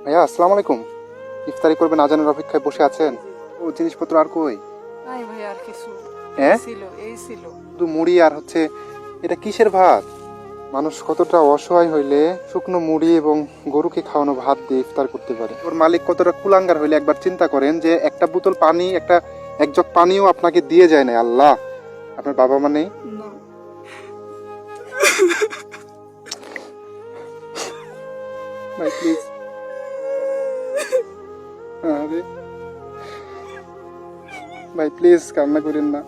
ভাইয়া আসসালামু আলাইকুম। ইফতারি করবেন আজানের অপেক্ষায় বসে আছেন। ও জিনিসপত্র আর কই? নাই ভাই আর কিছু হ্যাঁ, এই ছিল। শুধু মুড়ি আর হচ্ছে এটা কিসের ভাত? মানুষ কতটা অসহায় হইলে শুকনো মুড়ি এবং গরুকে খাওয়ানো ভাত দিয়ে ইফতার করতে পারে। ওর মালিক কতটা কুলাঙ্গার হইলে একবার চিন্তা করেন যে একটা বোতল পানি এক জগ পানিও আপনাকে দিয়ে যায় না। আল্লাহ, আপনার বাবা মা নেই? না ভাই প্লিজ। আরে ভাই প্লিজ কান্না করেন না।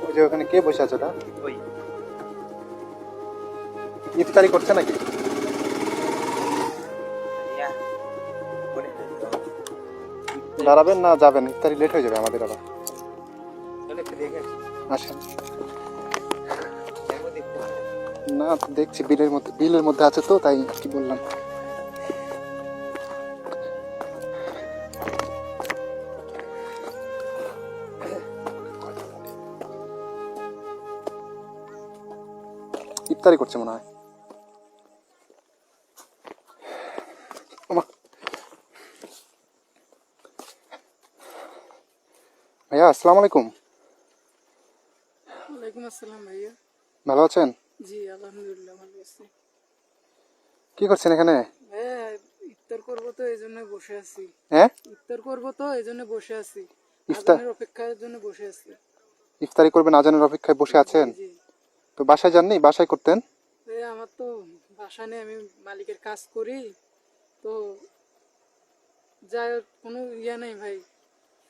ওই যে ওখানে কে বসে আছে? ওটা ইফতারি করছে নাকি? দাঁড়াবেন না যাবেন? ইফতারি লেট হয়ে যাবে আমাদের আবার। আসেন না, দেখছি বিলের মধ্যে আছে তো, তাই আর কি বললাম। ইফতারি করছে মনে হয়। ওমা। ভাইয়া আসসালামু আলাইকুম। ওয়ালাইকুম আসসালাম ভাইয়া। ভালো আছেন? জি আলহামদুলিল্লাহ ভালো আছি। কি করছেন এখানে? ভাইয়া ইফতার করবো তো এই জন্য বসে আছি। হ্যাঁ, ইফতার করবো তো এই জন্য বসে আছি। ইফতার আজানের অপেক্ষার জন্য বসে আছি। ইফতারি করবেন আজানের অপেক্ষায় বসে আছেন? জি তো বাসায় যাননি? বাসায় করতেন। ভাইয়া আমার তো বাসা নেই, আমি মালিকের কাজ করি তো, যাই হোক, কোনো নেই ভাই,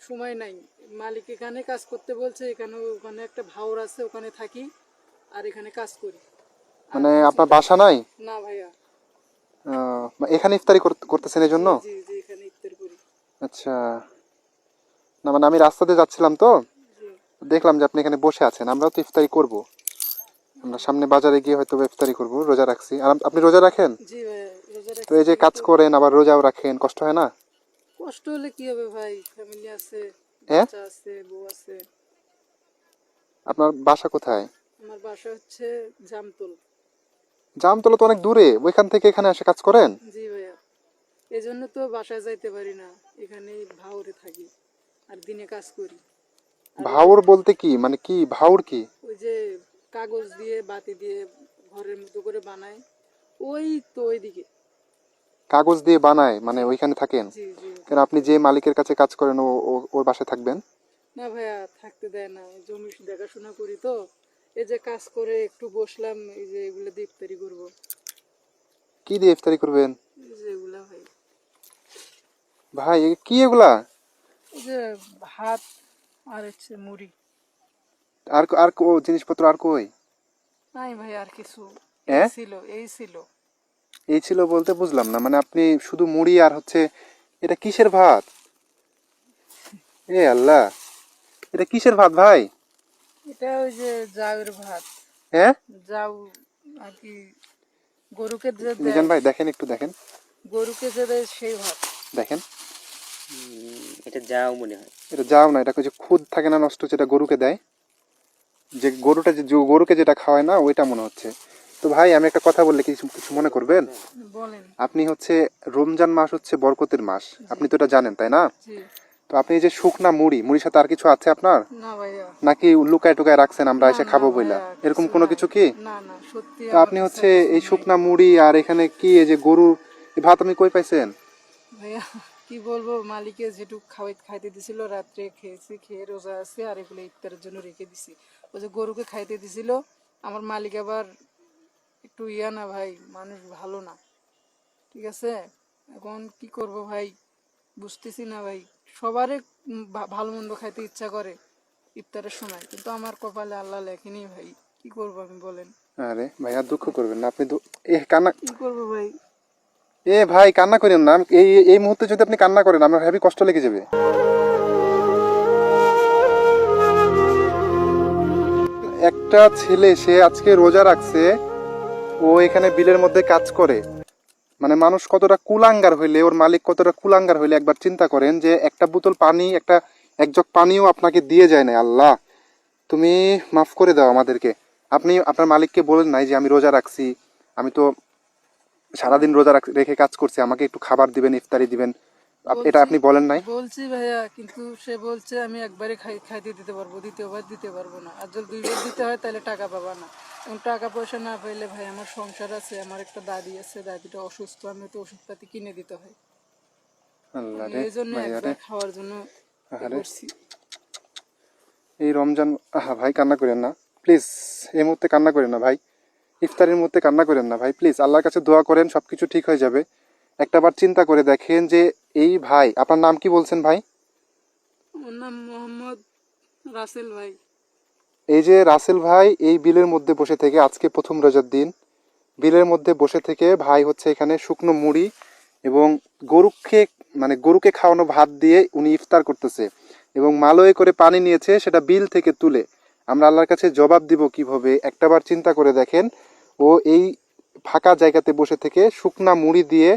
সময় নাই। মালিক এখানে কাজ করতে বলছে, এখানে ওখানে একটা ভাওর আছে, ওখানে থাকি আর এখানে কাজ করি। আর মানে কিছু আপনার বাসা নাই? না ভাইয়া। এখানে ইফতারি করতেছেন এই জন্য? জি জি এখানে ইফতার করি। আচ্ছা। না মানে আমি রাস্তা দিয়ে যাচ্ছিলাম তো, জি দেখলাম যে আপনি এখানে বসে আছেন। আমরাও তো ইফতারি করব। আমরা সামনে বাজারে গিয়ে হয়তো ইফতারি করব, রোজা রাখছি। আর আপনি রোজা রাখেন? জি ভাইয়া রোজা তো রাখছি এই যে দেখে কাজ তো করেন আবার রোজাও রাখেন, কষ্ট হয় না? কষ্ট হলে কি হবে ভাই, ফ্যামিলি আছে, হ্যাঁ, বাচ্চা আছে, বউ আছে। আপনার বাসা কোথায়? আমার বাসা হচ্ছে জামতল। জামতলা তো অনেক দূরে, ওইখান থেকে এখানে এসে কাজ করেন? জি ভাইয়া, এই জন্য তো বাসায় যাইতে পারি না, এখানেই ভাওরে থাকি আর দিনে কাজ করি। আর ওই যে ভাউর বলতে কি, মানে কি ভাউর কি? ওই যে কাগজ দিয়ে বাতি দিয়ে ঘরের মতো করে বানায়, ওই তো ওইদিকে। কাগজ দিয়ে বানায়, মানে জি ওইখানে থাকেন? জি জি কেন ওখানে আপনি যে মালিকের কাছে কাজ করেন ওর বাসায় থাকবেন? না ভাইয়া থাকতে দেয় না, জমি দেখাশোনা করি তো, এই যে কাজ করে একটু বসলাম, এই যে এগুলো দিয়ে ইফতারি করবো। কি দিয়ে ইফতারি করবেন? এই যে এগুলা ভাই, ভাই কি এগুলা? এই যে ভাত আর হচ্ছে মুড়ি। আর আর জিনিসপত্র আর কই? নাই ভাই আর কিছু হ্যাঁ, এই ছিল। এই ছিল বলতে বুঝলাম না। মানে আপনি শুধু মুড়ি আর হচ্ছে এটা কিসের ভাত? এ আল্লাহ, এটা কিসের ভাত ভাই? এটা ওই যে জাউয়ের ভাত। হ্যাঁ, জাউ আর কি, গরুকে যে মিজান দেয়, ভাই দেখেন, একটু দেখেন, গরুকে যে দেয় সেই ভাত। দেখেন। এটা যাও মনে হয়। এটা যাও না, এটা যে খুদ থাকে না নষ্ট, যেটা গরুকে দেয়, যে গরুটা যে গরুকে যেটা খাওয়ায় না, ওইটা মনে হচ্ছে। তো ভাই আমি একটা কথা বললে কিছু কিছু মনে করবেন? বলেন। আপনি হচ্ছে রমজান মাস হচ্ছে বরকতের মাস, আপনি তো এটা জানেন তাই না? জি তো আপনি এই যে শুকনা মুড়ির সাথে আর কিছু আছে আপনার? না ভাইয়া। নাকি লুকায় টুকায় রাখছেন আমরা না এসে না খাবো বইলা, ভাইয়া, এরকম কিছু কোনো নাই। কিছু কি? না না সত্যি তো আমার আপনি কাছে হচ্ছে কিছু এই নাই শুকনা মুড়ি আর এখানে কি এই যে গরুর এই ভাত আপনি কই পাইছেন? ভাইয়া। কি বলবো, মালিকে যেটুকু খাইতে দিছিল রাত্রে খেয়েছি, খেয়ে রোজা আছে, আর এগুলো ইফতারের জন্য রেখে দিছি। ওই যে গরুকে খাইতে দিছিল, আমার মালিক আবার একটু না ভাই, মানুষ ভালো না, ঠিক আছে। এখন কি করব ভাই, বুঝতেছি না ভাই। সবারই ভালো মন্দ খাইতে ইচ্ছা করে ইফতারের সময়, কিন্তু আমার কপালে আল্লাহ লেখেনি ভাই, কি করব আমি বলেন। আরে ভাই আর দুঃখ করবেন না, আপনি এ কান্না, কি করব ভাই। এ ভাই কান্না করেন না। এই এই মুহূর্তে যদি আপনি কান্না করেন আমার হেবি কষ্ট লেগে যাবে। একটা ছেলে সে আজকে রোজা রাখছে, ও এখানে বিলের মধ্যে কাজ করে। মানে মানুষ কতটা কুলাঙ্গার হইলে, ওর মালিক কতটা কুলাঙ্গার হইলে একবার চিন্তা করেন যে একটা বোতল পানি এক জগ পানিও আপনাকে দিয়ে যায় না। আল্লাহ, তুমি মাফ করে দাও আমাদেরকে। আপনি আপনার মালিককে বলেন নাই যে আমি রোজা রাখছি, আমি তো সারাদিন রোজা রেখে কাজ করছি, আমাকে একটু খাবার দিবেন, ইফতারি দিবেন, এটা বলছি আপনি বলেন নাই? বলছি ভাইয়া, কিন্তু সে বলছে আমি একবারে খাইতে দিতে পারবো, দ্বিতীয়বার দিতে পারবো না। আর যদি 2 বার দিতে হয় তাহলে টাকা পাবা না। এবং টাকা পয়সা না পাইলে ভাই আমার সংসার আছে, আমার একটা দাদি আছে, দাদিটা অসুস্থ, আমি তো ওষুধপাতি কিনে দিতে হয়। আল্লাহ আমি রে, এই জন্য ভাইয়া রে, একবার খাওয়ার জন্য আহারে, করছি। এই রমজান, আহা ভাই কান্না করেন না প্লিজ, এই মুহূর্তে কান্না করেন না ভাই, ইফতারের মধ্যে কান্না করেন না ভাই, প্লিজ আল্লাহর কাছে দোয়া করেন, সবকিছু ঠিক হয়ে যাবে। একটাবার চিন্তা করে দেখেন যে এই ভাই, আপনার নাম কি বলছেন ভাই? ওর নাম মোহাম্মদ রাসেল ভাই। এই যে রাসেল ভাই এই বিলের মধ্যে বসে থেকে, আজকে প্রথম রোজার দিন, বিলের মধ্যে বসে থেকে ভাই হচ্ছে এখানে শুকনো মুড়ি এবং গরুকে, মানে গরুকে খাওয়ানো ভাত দিয়ে উনি ইফতার করতেছে, এবং মালয়ে করে পানি নিয়েছে সেটা বিল থেকে তুলে। আমরা আল্লাহর কাছে জবাব দিব কিভাবে? একটাবার চিন্তা করে দেখেন, ও এই ফাঁকা জায়গাতে বসে থেকে শুকনা মুড়ি দিয়ে,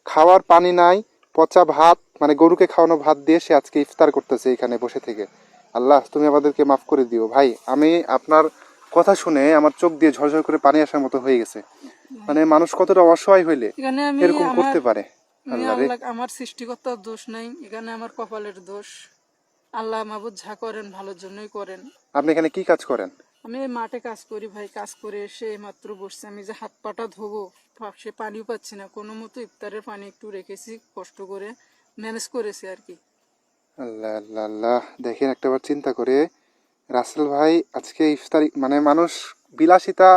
খাওয়ার পানি নাই, পচা ভাত, মানে গরুকে খাওয়ানো ভাত দিয়ে সে আজকে ইফতার করতেছে এখানে বসে থেকে। আল্লাহ, তুমি আমাদেরকে মাফ করে দিও ভাই। আমি আপনার কথা শুনে আমার চোখ দিয়ে ঝরঝর করে পানি আসার মতো হয়ে গেছে। মানে মানুষ কতটা অসহায় হইলে এখানে এরকম করতে পারে। আল্লাহ রে, আল্লাহ, আমার সৃষ্টিকর্তার দোষ নাই, এখানে আমার কপালের দোষ। আল্লাহ মাবুদ যা করেন ভালোর জন্যই করেন। আপনি এখানে কি কাজ করেন? আমি এই মাঠে কাজ করি ভাই, কাজ করে এসে মাত্র বসছি। আমি যে হাত পাটা ধোবো, সে পানিও পাচ্ছি না, কোনো মতো ইফতারের পানি একটু রেখেছি, কষ্ট করে ম্যানেজ করেছি আর কি। আল্লাহ আল্লাহ আল্লাহ, দেখেন একটাবার চিন্তা করে, রাসেল ভাই আজকে ইফতারি, মানে মানুষ বিলাসিতা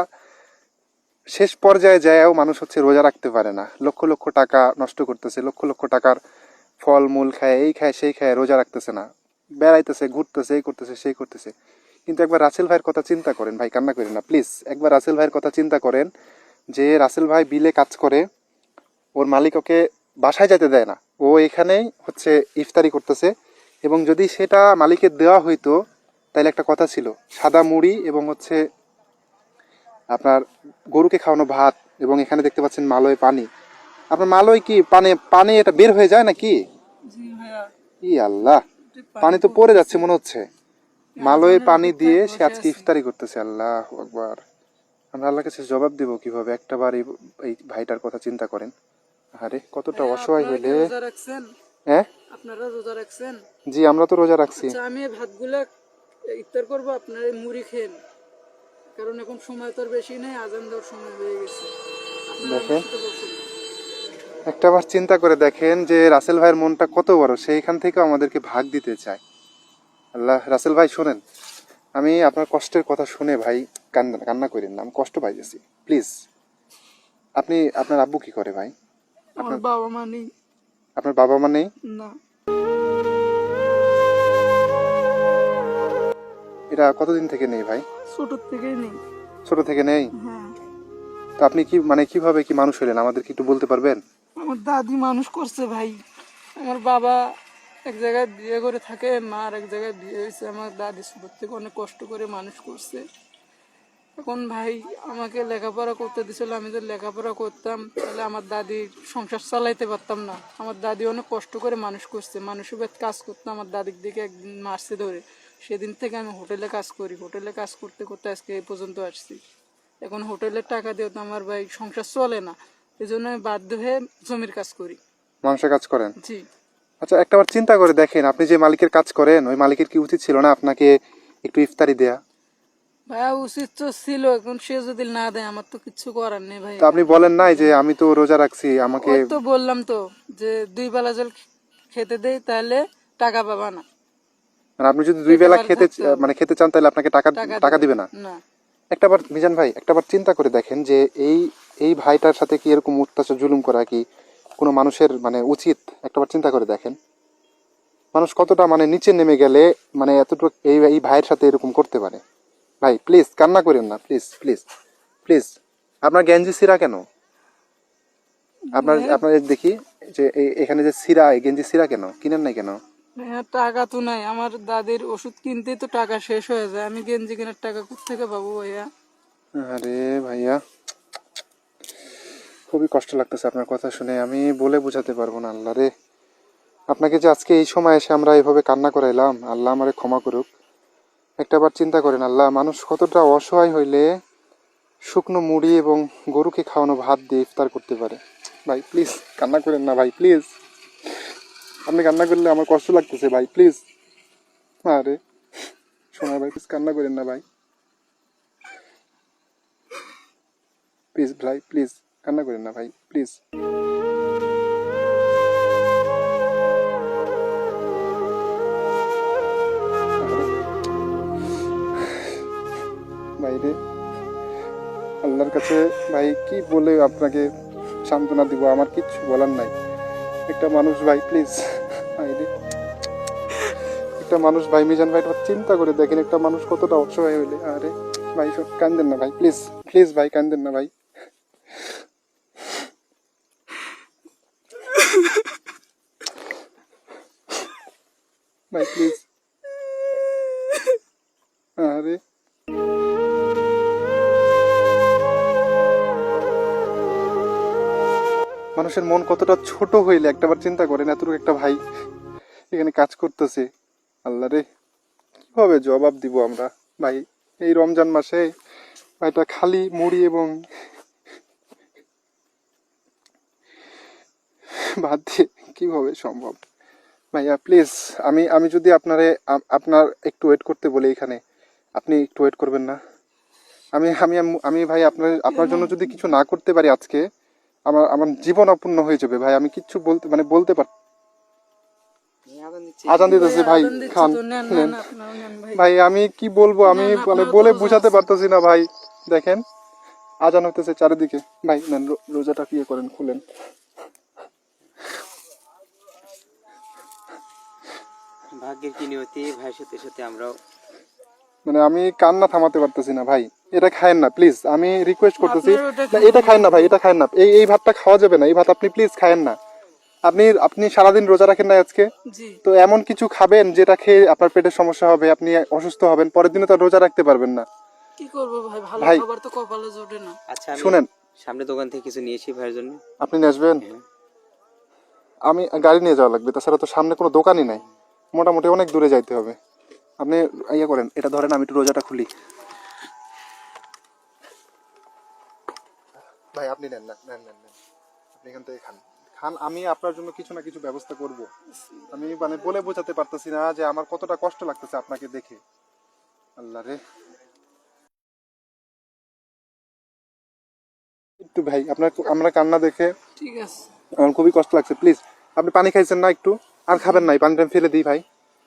শেষ পর্যায়ে যায়ও মানুষ হচ্ছে রোজা রাখতে পারে না, লক্ষ লক্ষ টাকা নষ্ট করতেছে, লক্ষ লক্ষ টাকার ফল মূল খায়, এই খায় সেই খায়, রোজা রাখতেছে না, বেড়াইতেছে, ঘুরতেছে, এই করতেছে সেই করতেছে। কিন্তু একবার রাসেল ভাইয়ের কথা চিন্তা করেন ভাই, কান্না করেন না প্লিজ, একবার রাসেল ভাইয়ের কথা চিন্তা করেন, যে রাসেল ভাই বিলে কাজ করে, ওর মালিক ওকে বাসায় যেতে দেয় না, ও এখানেই হচ্ছে ইফতারি করতেছে। এবং যদি সেটা মালিকের দেওয়া হইতো, তাহলে একটা কথা ছিল, সাদা মুড়ি এবং হচ্ছে আপনার গরুকে খাওয়ানো ভাত, এবং এখানে দেখতে পাচ্ছেন মালয় পানি। আপনার মালয় কি পানি, পানি এটা বের হয়ে যায় নাকি? জি ভাইয়া, ই আল্লাহ, পানি তো পড়ে যাচ্ছে মনে হচ্ছে। মালয়ে পানি দিয়ে সে আজকে ইফতারি করতেছে। আল্লাহ আকবার। আমরা আল্লাহর কাছে জবাব দিব কিভাবে? একটাবার এই ভাইটার কথা চিন্তা করেন। আরে কতটা অসহায় আপনারা কি হইলে। রোজা রাখছেন? হ্যাঁ, আপনারা রোজা রাখছেন? জি আমরা তো রোজা রাখছি। আচ্ছা, আমি এই ভাতগুলা ইফতার করবো, আপনারা এই মুড়ি খেন, কারণ এখন সময় তো আর বেশি নেই, আজান দেওয়ার সময় হয়ে গেছে। আপনারা আমার দেখেন, সাথে বসুন। একটাবার চিন্তা করে দেখেন যে রাসেল ভাইয়ের মনটা কত বড়, সেইখান থেকে আমাদেরকে ভাগ দিতে চায়। আল্লাহ, রাসেল ভাই শোনেন, আমি আপনার কষ্টের কথা শুনে ভাই কান্না কান্না করেন না, আমি কষ্ট পাইতেছি, প্লিজ। আপনি, আপনার আব্বু কি করে ভাই? আমার বাবা মা নেই। আপনার বাবা মা নেই? না, এটা কতদিন থেকে নেই ভাই? ছোট থেকেই নেই। ছোট থেকে নেই? হ্যাঁ, তো আপনি কি, মানে কিভাবে কি মানুষ হলেন, আমাদের কি একটু বলতে পারবেন? আমার দাদি মানুষ করছে ভাই। আমার বাবা এক জায়গায় বিয়ে করে থাকে, মার এক জায়গায় বিয়ে হয়েছে। আমার দাদি ছোট থেকে অনেক কষ্ট করে মানুষ করছে। এখন ভাই আমাকে লেখাপড়া করতে দিছিল, আমি যদি লেখাপড়া করতাম তাহলে আমার দাদির সংসার চালাইতে পারতাম না। আমার দাদি অনেক কষ্ট করে মানুষ করছে, মানুষের বাড়িতে কাজ করতাম। আমার দাদির দিকে একদিন মারছে ধরে, সেদিন থেকে আমি হোটেলে কাজ করি। হোটেলে কাজ করতে করতে আজকে এই পর্যন্ত আসছি। এখন হোটেলের টাকা দিয়ে তো আমার ভাই সংসার চলে না, এই জন্য আমি বাধ্য হয়ে জমির কাজ করি। মানুষের কাজ করেন? জি আচ্ছা, একটাবার চিন্তা করে দেখেন, আপনি যে মালিকের কাজ করেন, ওই মালিকের কি উচিত ছিল না আপনাকে একটু ইফতারি দেয়া? ভাইয়া, উচিত তো ছিল। এখন সে যদি না দেয় আমার তো কিছু করার নেই ভাই। তো আপনি বলেন নাই যে আমি তো রোজা রাখছি, আমাকে। ওই তো বললাম তো যে 2 বেলা জল খেতে দেই তাহলে টাকা পাবা না, মানে আপনি যদি দুই পেটে বেলা ভাত খেতে, থাকতে হবে। মানে খেতে চান, তাহলে আপনাকে টাকা টাকা দিবে না? না। একটাবার মিজান ভাই, একটাবার চিন্তা করে দেখেন যে এই এই ভাইটার সাথে কি এরকম অত্যাচার জুলুম করা কি কোনো মানুষের মানে উচিত? একটাবার চিন্তা করে দেখেন, মানুষ কতটা মানে নিচে নেমে গেলে মানে এতটুকু এই এই ভাইয়ের সাথে এরকম করতে পারে। ভাই প্লিজ কান্না করেন না, প্লিজ প্লিজ প্লিজ। আপনার গেঞ্জি সিরা কেন? আপনার আপনাদের দেখি যে এখানে যে সিরা, এই গেঞ্জি সিরা কেন, কিনেন নাই কেন? ভাইয়া, টাকা তো নাই। আমার দাদির ওষুধ কিনতেই তো টাকা শেষ হয়ে যায়, আমি গেঞ্জি কেনার টাকা কোত্থেকে পাবো ভাইয়া? আরে ভাইয়া, খুবই কষ্ট লাগতেছে আপনার কথা শুনে, আমি বলে বোঝাতে পারবো না। আল্লাহ রে, আপনাকে যে আজকে এই সময় এসে আমরা এইভাবে কান্না করাইলাম, আল্লাহ আমারে ক্ষমা করুক। একটাবার চিন্তা করেন, আল্লাহ মানুষ কতটা অসহায় হইলে শুকনো মুড়ি এবং গরুকে খাওয়ানো ভাত দিয়ে ইফতার করতে পারে। ভাই প্লিজ কান্না করেন না ভাই, প্লিজ। আপনি কান্না করলে আমার কষ্ট লাগতেছে ভাই, প্লিজ। আরে শোনা ভাই, প্লিজ কান্না করেন না ভাই, প্লিজ ভাই, প্লিজ কান্না করেন না ভাই, প্লিজ। ভাই রে, আল্লাহর কাছে ভাই কি বলে আপনাকে সান্ত্বনা দিব, আমার কিচ্ছু বলার নাই। একটা মানুষ ভাই, প্লিজ ভাই রে, একটা মানুষ ভাই, মিজান ভাই চিন্তা করে দেখেন একটা মানুষ কতটা অসহায় হইলে। আরে ভাই সব কান্দেন না ভাই, প্লিজ প্লিজ ভাই কান্দেন না ভাই। ভাই প্লিজ। আরে মানুষের মন কতটা ছোট হইলে একটাবার চিন্তা করেন, এতটুকু একটা ভাই এখানে কাজ করতেছে। আল্লাহ রে, কিভাবে জবাব দিব আমরা ভাই এই রমজান মাসে? ভাইটা খালি মুড়ি এবং ভাত দিয়ে কিভাবে সম্ভব? ভাইয়া প্লিজ, আমি আমি যদি আপনার একটু ওয়েট করতে বলি এখানে, আপনি একটু ওয়েট করবেন না? আমি আমি আমি ভাই আপনার জন্য যদি কিছু না করতে পারি আজকে, আমার আমার জীবন অপূর্ণ হয়ে যাবে ভাই। আমি কিচ্ছু বলতে পার। আজান দিতেছে ভাই, আজান দিচ্ছে খান তো, নেন নেন। নেন, আপনারাও নেন ভাই। ভাই আমি কি বলবো, আমি না, মানে আপনার বলে তো রোজা বুঝাতে আছে। পারতেছি না ভাই। দেখেন আজান হতেছে চারিদিকে। ভাই নেন, রোজাটা কি করেন, খুলেন। ভাগ্যের কি নিয়তি, ভাইয়ের সাথে সাথে আমরাও। মানে আমি কান্না থামাতে পারতেছি না ভাই। এটা খায়েন না প্লিজ, আমি রিকোয়েস্ট করতেছি। আপনার ওটা না খাবো এটা না খায়েন না ভাই, তো। এটা খায়েন না। এই ভাতটা খাওয়া যাবে না, এই ভাত আপনি প্লিজ খায়েন না। আপনি সারাদিন রোজা রাখেন না আজকে, জি, তো এমন কিছু খাবেন যেটা খেয়ে আপনার পেটের সমস্যা হবে, আপনি অসুস্থ হবেন, পরের দিনে তো আর রোজা রাখতে পারবেন না। কি করবো ভাই, ভালো ভাই খাবার তো কপালে জোটে না। আচ্ছা আমি শুনেন, সামনে দোকান থেকে কিছু নিয়ে এসি ভাইয়ের জন্য। আপনি নিয়ে আসবেন, হ্যাঁ। আমি গাড়ি নিয়ে যাওয়া লাগবে, তাছাড়া তো সামনে কোনো দোকানই নাই, মোটামুটি অনেক দূরে যাইতে হবে। আপনি ইয়ে করেন, এটা ধরেন, আমি একটু রোজাটা খুলি। ভাই আপনি নেন না, নেন নেন নেন, আপনি এখান থেকে খান খান। আমি আপনার জন্য কিছু না কিছু ব্যবস্থা করব। আমি মানে বলে বোঝাতে পারতেছি না যে আমার কতটা কষ্ট লাগতেছে আপনাকে দেখে। আল্লাহ রে, একটু ভাই আমরা কান্না দেখে ঠিক আছে। আমার খুবই কষ্ট লাগছে। প্লিজ আপনি পানি খাইছেন না একটু, আর খাবেন না, এই পানিটা আমি ফেলে দিই ভাই।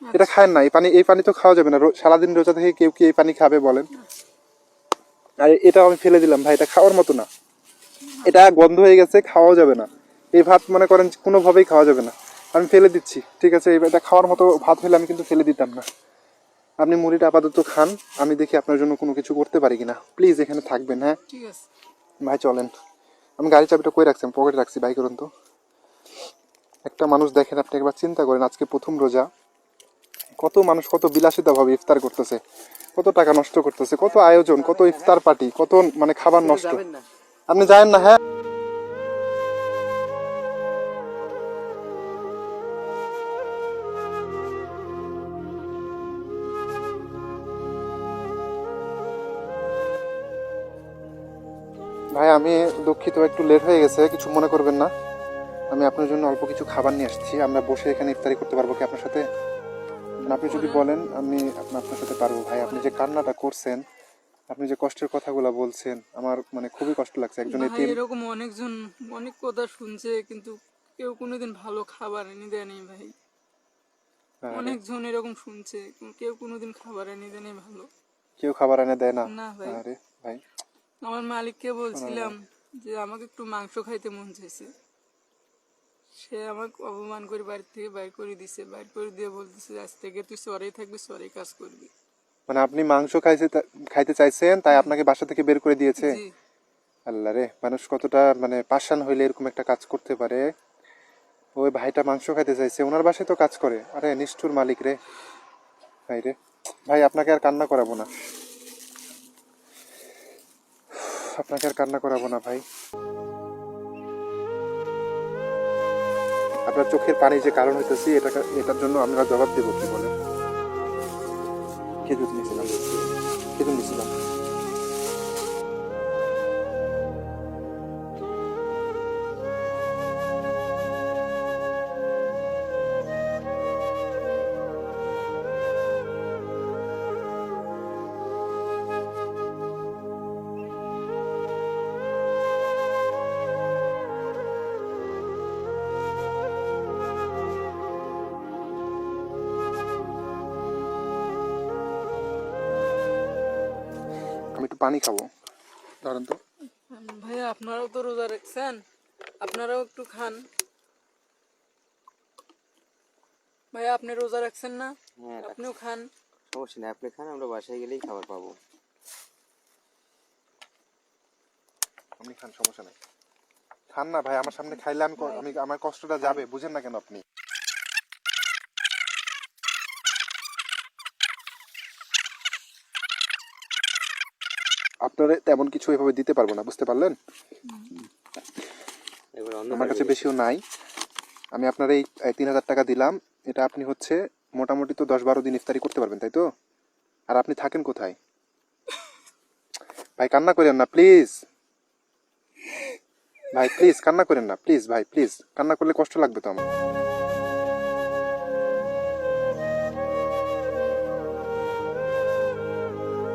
এটা খায়েন না, এই পানি তো খাওয়া যাবে না। সারাদিন রোজা থেকে কেউ কি এই পানি খাবে বলেন? আর এটা আমি ফেলে দিলাম ভাই, এটা খাওয়ার মতো না। এটা গন্ধ হয়ে গেছে, খাওয়াও যাবে না। এই ভাত মনে করেন কোনোভাবেই খাওয়া যাবে না, আমি ফেলে দিচ্ছি। ঠিক আছে, এটা খাওয়ার মতো ভাত হলে আমি কিন্তু ফেলে দিতাম না। আপনি মুড়িটা আপাতত খান, আমি দেখি আপনার জন্য কোনো কিছু করতে পারি কিনা। প্লিজ এখানে থাকবেন, হ্যাঁ ঠিক আছে। ভাই চলেন। আমি গাড়ির চাবিটা কই রাখছি, আমি পকেটে রাখছি, ভাই করুন তো। একটা মানুষ দেখেন, আপনি একবার চিন্তা করেন, আজকে প্রথম রোজা, কত মানুষ কত বিলাসিতা ভাবে ইফতার করতেছে, কত টাকা নষ্ট করতেছে, কত আয়োজন, কত ইফতার পার্টি, কত মানে খাবার নষ্ট। যাবেন না। আপনি জানেন না? হ্যাঁ ভাই, আমি দুঃখিত, একটু লেট হয়ে গেছে, কিছু মনে করবেন না। আমি আপনার জন্য অল্প কিছু খাবার নিয়ে আসছি, আমরা বসে এখানে ইফতারি করতে পারবো কি আপনার সাথে? আপনি যদি বলেন আমি আপনার সাথে পারবো। ভাই আপনি যে কান্নাটা করছেন, আপনি যে কষ্টের কথাগুলো বলছেন, আমার মানে খুবই কষ্ট লাগছে। একজন ভাই এতিম। এরকম অনেকজন অনেক কথা শুনছে, কিন্তু কেউ কোনোদিন ভালো খাবার এনে দেয়নি ভাই। আরে, অনেকজন এরকম শুনছে, কেউ কোনোদিন খাবার এনে দেয়নি ভালো। কেউ খাবার এনে দেয় না? না ভাই। আরে ভাই, আমার মালিককে শোনো না বলছিলাম ভাই। যে আমাকে একটু মাংস খাইতে মন চাইছে, সে আমাকে অপমান করে বাড়ি থেকে বাইর করে দিছে, বাইর করে দিয়ে বলতেছে আজ থেকে তুই সরেই থাকবি, সরেই কাজ করবি। মানে আপনি মাংস খাইতে চাইছেন, তাই আপনাকে বাসা থেকে বের করে দিয়েছে? জি। আল্লাহ রে, মানুষ কতটা মানে পাষাণ হইলে এরকম একটা কাজ করতে পারে। ওই ভাইটা মাংস খাইতে চাইছে, ওনার বাসায় তো কাজ করে। আরে নিষ্ঠুর মালিক রে। ভাই রে, ভাই আপনাকে আর কান্না করাবো না, আপনাকে আর কান্না করাবো না ভাই। আপনার চোখের পানি যে কারণ হইতেছি এটার জন্য আমরা জবাব দেবো, কি বলেন? খেজুর নিয়েছিলাম, খেজুর নিয়েছিলাম। আমি একটু পানি খাবো, ধরেন তো। ভাইয়া আপনারাও তো রোজা রাখছেন, আপনারাও একটু খান। ভাইয়া আপনি রোজা রাখছেন না? হ্যাঁ, আপনিও খান। সমস্যা নেই, আপনি খান, আমরা বাসায় গেলেই খাবার পাবো। আপনি খান, সমস্যা নাই। খান না ভাই, আমার সামনে খাইলে আমি আমার কষ্টটা যাবে, বুঝেন না কেন আপনি? আপনারা তেমন কিছু এভাবে দিতে পারবো না, বুঝতে পারলেন? এবার আমার কাছে বেশিও নাই। আমি আপনার এই 3,000 টাকা দিলাম, এটা আপনি হচ্ছে মোটামুটি তো 10-12 দিন ইফতারি করতে পারবেন, তাই তো? আর আপনি থাকেন কোথায়? ভাই কান্না করেন না প্লিজ, ভাই প্লিজ কান্না করেন না প্লিজ, ভাই প্লিজ, কান্না করলে কষ্ট লাগবে তো আমার।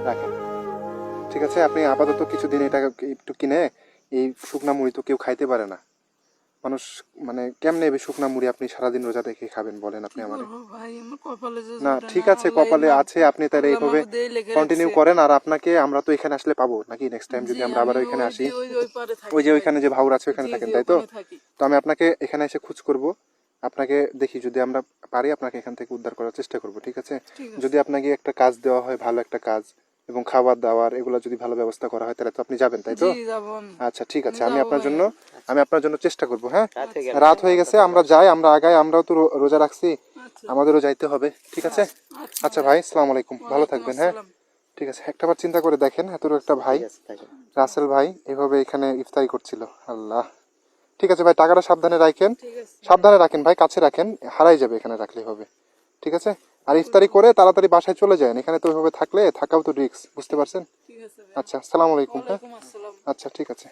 রাখেন, ঠিক আছে? আপনি আপাতত কিছুদিন এটা একটু কিনে, এই শুকনা মুড়ি তো কেউ খাইতে পারে না মানুষ, মানে কেমনে এই শুকনা মুড়ি আপনি সারাদিন রোজা রেখে খাবেন বলেন আপনি আমারে? বলবো ভাই, আমার কপালে যে না জোটে ঠিক না, আছে, আল্লাহই কপালে মাপ- আছে, আপনি তাহলে আল্লাহ এইভাবে মাহবুদেই লিখে কন্টিনিউ রাখছে। করেন। আর আপনাকে আমরা তো এখানে আসলে পাবো নাকি নেক্সট টাইম যদি জি, আমরা আবার আমি ওইখানে আসি? ওই পারে থাকি ওই যে ভাই। ওইখানে যে ভাউর আছে ওইখানে জি থাকেন, জি, তাই তো? ওখানে থাকি। তো আমি আপনাকে এখানে এসে খোঁজ করব, আপনাকে দেখি যদি আমরা পারি আপনাকে এখান থেকে উদ্ধার করার চেষ্টা করব, ঠিক আছে? ঠিক আছে। যদি আপনাকে একটা কাজ দেওয়া হয়, ভালো একটা কাজ, এবং খাবার দাবার এগুলো যদি ভালো ব্যবস্থা করা হয়, তাহলে তো আপনি যাবেন, তাই তো? জি যাবো আমি। আচ্ছা ঠিক আছে, আমি আমি যাবো আপনার জন্য ভাইয়া। আমি আপনার জন্য চেষ্টা করব, হ্যাঁ? রাত হয়ে গেল, রাত হয়ে গেছে, আমরা যাই, আমরা আগাই, আমরাও তো রোজা রাখছি, আচ্ছা আমাদেরও যাইতে হবে, ঠিক আছে? আচ্ছা আচ্ছা ভাই, আসসালামু আলাইকুম, ভালো ওয়ালাইকুম থাকবেন, হ্যাঁ? আসসালাম। ঠিক আছে, একটাবার চিন্তা করে দেখেন, এত একটা ভাই ঠিক আছে, থাকেন। রাসেল ভাই এভাবে এখানে ইফতারি করছিল, আল্লাহ। ঠিক আছে ভাই, টাকাটা সাবধানে রাখেন, ঠিক আছে সাবধানে রাখেন ভাই, কাছে রাখেন, হারাই যাবে এখানে রাখলে হবে, ঠিক আছে? আর ইফতারি করে তাড়াতাড়ি বাসায় চলে যান, এখানে তো ওইভাবে থাকলে থাকাও তো রিস্ক, বুঝতে পারছেন? ঠিক আছে ভাই। আচ্ছা, আসসালামু আলাইকুম, হ্যাঁ? ওয়ালাইকুম আসসালাম। আচ্ছা ঠিক আছে।